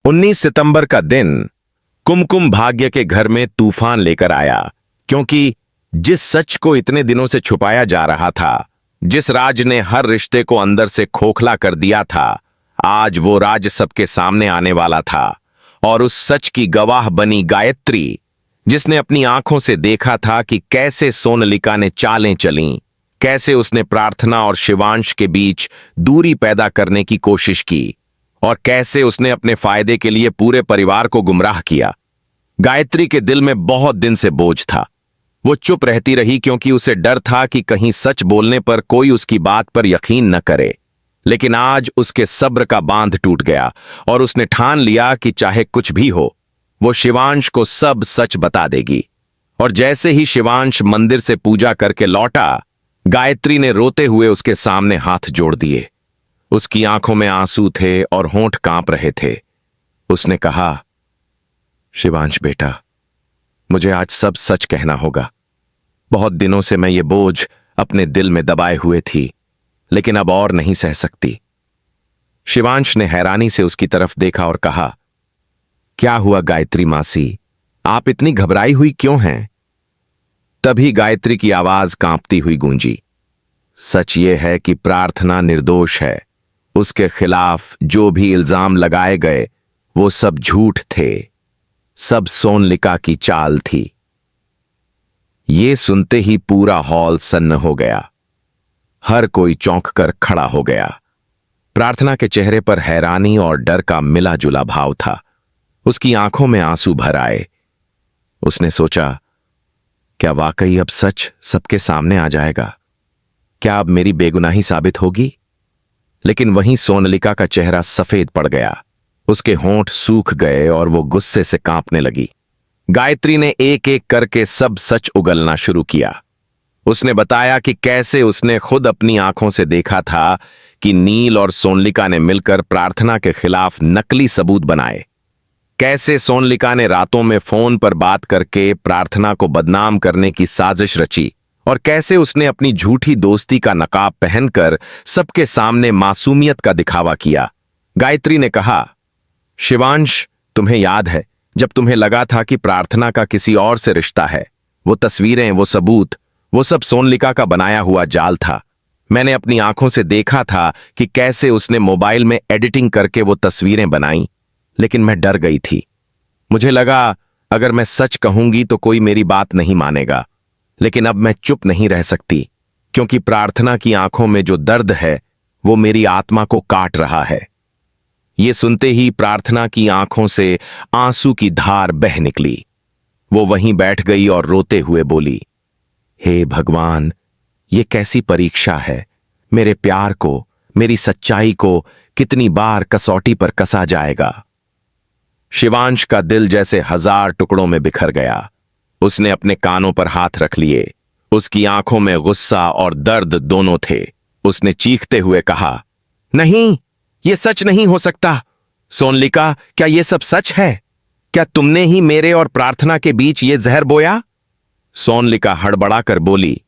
19 सितंबर का दिन कुमकुम भाग्य के घर में तूफान लेकर आया, क्योंकि जिस सच को इतने दिनों से छुपाया जा रहा था, जिस राज ने हर रिश्ते को अंदर से खोखला कर दिया था, आज वो राज सबके सामने आने वाला था। और उस सच की गवाह बनी गायत्री, जिसने अपनी आंखों से देखा था कि कैसे सोनलिका ने चालें चलीं, कैसे उसने प्रार्थना और शिवांश के बीच दूरी पैदा करने की कोशिश की, और कैसे उसने अपने फायदे के लिए पूरे परिवार को गुमराह किया। गायत्री के दिल में बहुत दिन से बोझ था। वो चुप रहती रही क्योंकि उसे डर था कि कहीं सच बोलने पर कोई उसकी बात पर यकीन न करे। लेकिन आज उसके सब्र का बांध टूट गया और उसने ठान लिया कि चाहे कुछ भी हो, वो शिवांश को सब सच बता देगी। और जैसे ही शिवांश मंदिर से पूजा करके लौटा, गायत्री ने रोते हुए उसके सामने हाथ जोड़ दिए। उसकी आंखों में आंसू थे और होंठ कांप रहे थे। उसने कहा, शिवांश बेटा, मुझे आज सब सच कहना होगा। बहुत दिनों से मैं ये बोझ अपने दिल में दबाए हुए थी, लेकिन अब और नहीं सह सकती। शिवांश ने हैरानी से उसकी तरफ देखा और कहा, क्या हुआ गायत्री मासी, आप इतनी घबराई हुई क्यों हैं? तभी गायत्री की आवाज कांपती हुई गूंजी, सच ये है कि प्रार्थना निर्दोष है। उसके खिलाफ जो भी इल्जाम लगाए गए वो सब झूठ थे, सब सोनलिका की चाल थी। ये सुनते ही पूरा हॉल सन्न हो गया। हर कोई चौंक कर खड़ा हो गया। प्रार्थना के चेहरे पर हैरानी और डर का मिला जुला भाव था। उसकी आंखों में आंसू भर आए। उसने सोचा, क्या वाकई अब सच सबके सामने आ जाएगा? क्या अब मेरी बेगुनाही साबित होगी? लेकिन वहीं सोनलिका का चेहरा सफेद पड़ गया। उसके होंठ सूख गए और वो गुस्से से कांपने लगी। गायत्री ने एक एक करके सब सच उगलना शुरू किया। उसने बताया कि कैसे उसने खुद अपनी आंखों से देखा था कि नील और सोनलिका ने मिलकर प्रार्थना के खिलाफ नकली सबूत बनाए। कैसे सोनलिका ने रातों में फोन पर बात करके प्रार्थना को बदनाम करने की साजिश रची, और कैसे उसने अपनी झूठी दोस्ती का नकाब पहनकर सबके सामने मासूमियत का दिखावा किया। गायत्री ने कहा, शिवांश, तुम्हें याद है जब तुम्हें लगा था कि प्रार्थना का किसी और से रिश्ता है? वो तस्वीरें, वो सबूत, वो सब सोनलिका का बनाया हुआ जाल था। मैंने अपनी आंखों से देखा था कि कैसे उसने मोबाइल में एडिटिंग करके वो तस्वीरें बनाई, लेकिन मैं डर गई थी। मुझे लगा अगर मैं सच कहूंगी तो कोई मेरी बात नहीं मानेगा। लेकिन अब मैं चुप नहीं रह सकती, क्योंकि प्रार्थना की आंखों में जो दर्द है वो मेरी आत्मा को काट रहा है। ये सुनते ही प्रार्थना की आंखों से आंसू की धार बह निकली। वो वहीं बैठ गई और रोते हुए बोली, हे भगवान, ये कैसी परीक्षा है? मेरे प्यार को, मेरी सच्चाई को कितनी बार कसौटी पर कसा जाएगा? शिवांश का दिल जैसे 1000 टुकड़ों में बिखर गया। उसने अपने कानों पर हाथ रख लिए। उसकी आंखों में गुस्सा और दर्द दोनों थे। उसने चीखते हुए कहा, नहीं, ये सच नहीं हो सकता। सोनलिका, क्या ये सब सच है? क्या तुमने ही मेरे और प्रार्थना के बीच ये जहर बोया? सोनलिका हड़बड़ाकर बोली,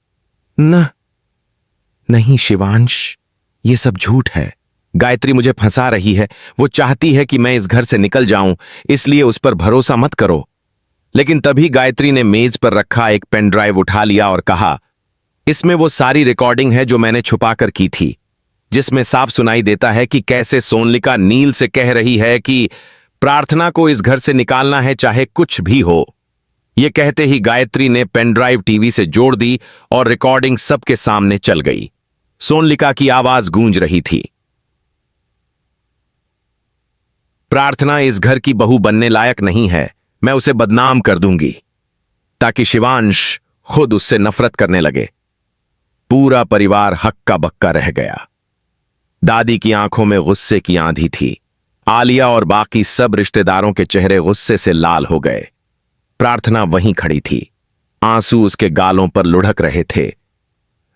नहीं शिवांश, ये सब झूठ है। गायत्री मुझे फंसा रही है। वो चाहती है कि मैं इस घर से निकल जाऊं, इसलिए उस पर भरोसा मत करो। लेकिन तभी गायत्री ने मेज पर रखा एक पेन ड्राइव उठा लिया और कहा, इसमें वो सारी रिकॉर्डिंग है जो मैंने छुपाकर की थी, जिसमें साफ सुनाई देता है कि कैसे सोनलिका नील से कह रही है कि प्रार्थना को इस घर से निकालना है, चाहे कुछ भी हो। ये कहते ही गायत्री ने पेन ड्राइव टीवी से जोड़ दी और रिकॉर्डिंग सबके सामने चल गई। सोनलिका की आवाज गूंज रही थी, प्रार्थना इस घर की बहू बनने लायक नहीं है। मैं उसे बदनाम कर दूंगी, ताकि शिवांश खुद उससे नफरत करने लगे। पूरा परिवार हक्का बक्का रह गया। दादी की आंखों में गुस्से की आंधी थी। आलिया और बाकी सब रिश्तेदारों के चेहरे गुस्से से लाल हो गए। प्रार्थना वहीं खड़ी थी। आंसू उसके गालों पर लुढ़क रहे थे,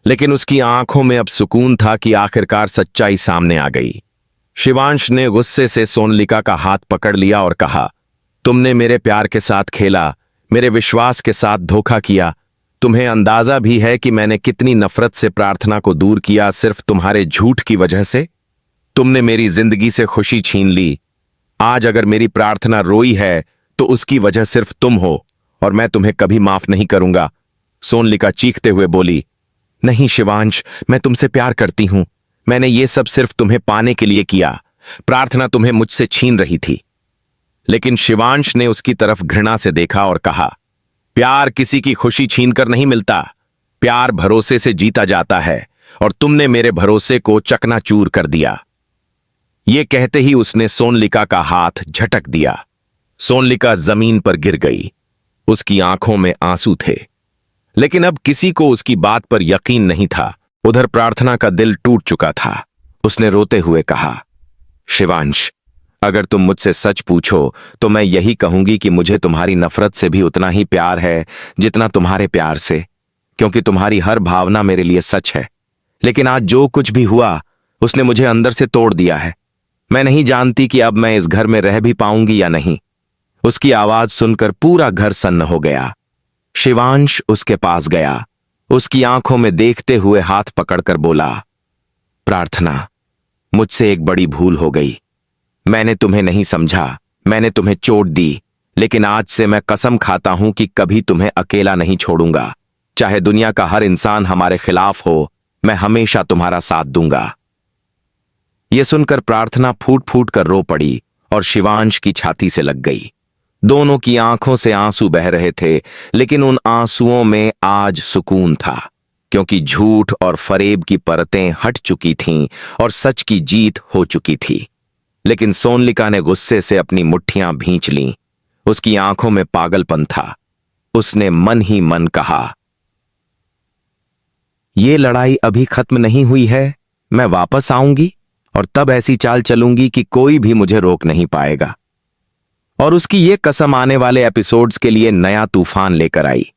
लेकिन उसकी आंखों में अब सुकून था कि आखिरकार सच्चाई सामने आ गई। शिवांश ने गुस्से से सोनलिका का हाथ पकड़ लिया और कहा, तुमने मेरे प्यार के साथ खेला, मेरे विश्वास के साथ धोखा किया। तुम्हें अंदाजा भी है कि मैंने कितनी नफरत से प्रार्थना को दूर किया, सिर्फ तुम्हारे झूठ की वजह से? तुमने मेरी जिंदगी से खुशी छीन ली, आज अगर मेरी प्रार्थना रोई है तो उसकी वजह सिर्फ तुम हो और मैं तुम्हें कभी माफ नहीं करूंगा। सोनलिका चीखते हुए बोली, नहीं शिवांश, मैं तुमसे प्यार करती हूं। मैंने ये सब सिर्फ तुम्हें पाने के लिए किया। प्रार्थना तुम्हें मुझसे छीन रही थी। लेकिन शिवांश ने उसकी तरफ घृणा से देखा और कहा, प्यार किसी की खुशी छीनकर नहीं मिलता। प्यार भरोसे से जीता जाता है और तुमने मेरे भरोसे को चकनाचूर कर दिया। ये कहते ही उसने सोनलिका का हाथ झटक दिया। सोनलिका जमीन पर गिर गई। उसकी आंखों में आंसू थे, लेकिन अब किसी को उसकी बात पर यकीन नहीं था। उधर प्रार्थना का दिल टूट चुका था। उसने रोते हुए कहा, शिवांश, अगर तुम मुझसे सच पूछो तो मैं यही कहूंगी कि मुझे तुम्हारी नफरत से भी उतना ही प्यार है जितना तुम्हारे प्यार से, क्योंकि तुम्हारी हर भावना मेरे लिए सच है। लेकिन आज जो कुछ भी हुआ उसने मुझे अंदर से तोड़ दिया है। मैं नहीं जानती कि अब मैं इस घर में रह भी पाऊंगी या नहीं। उसकी आवाज सुनकर पूरा घर सन्न हो गया। शिवांश उसके पास गया, उसकी आंखों में देखते हुए हाथ पकड़कर बोला, प्रार्थना, मुझसे एक बड़ी भूल हो गई। मैंने तुम्हें नहीं समझा, मैंने तुम्हें चोट दी, लेकिन आज से मैं कसम खाता हूं कि कभी तुम्हें अकेला नहीं छोड़ूंगा। चाहे दुनिया का हर इंसान हमारे खिलाफ हो, मैं हमेशा तुम्हारा साथ दूंगा। यह सुनकर प्रार्थना फूट फूट कर रो पड़ी और शिवांश की छाती से लग गई। दोनों की आंखों से आंसू बह रहे थे, लेकिन उन आंसुओं में आज सुकून था, क्योंकि झूठ और फरेब की परतें हट चुकी थीं और सच की जीत हो चुकी थी। लेकिन सोनलिका ने गुस्से से अपनी मुट्ठियां भींच लीं। उसकी आंखों में पागलपन था। उसने मन ही मन कहा, ये लड़ाई अभी खत्म नहीं हुई है। मैं वापस आऊंगी और तब ऐसी चाल चलूंगी कि कोई भी मुझे रोक नहीं पाएगा। और उसकी ये कसम आने वाले एपिसोड्स के लिए नया तूफान लेकर आई।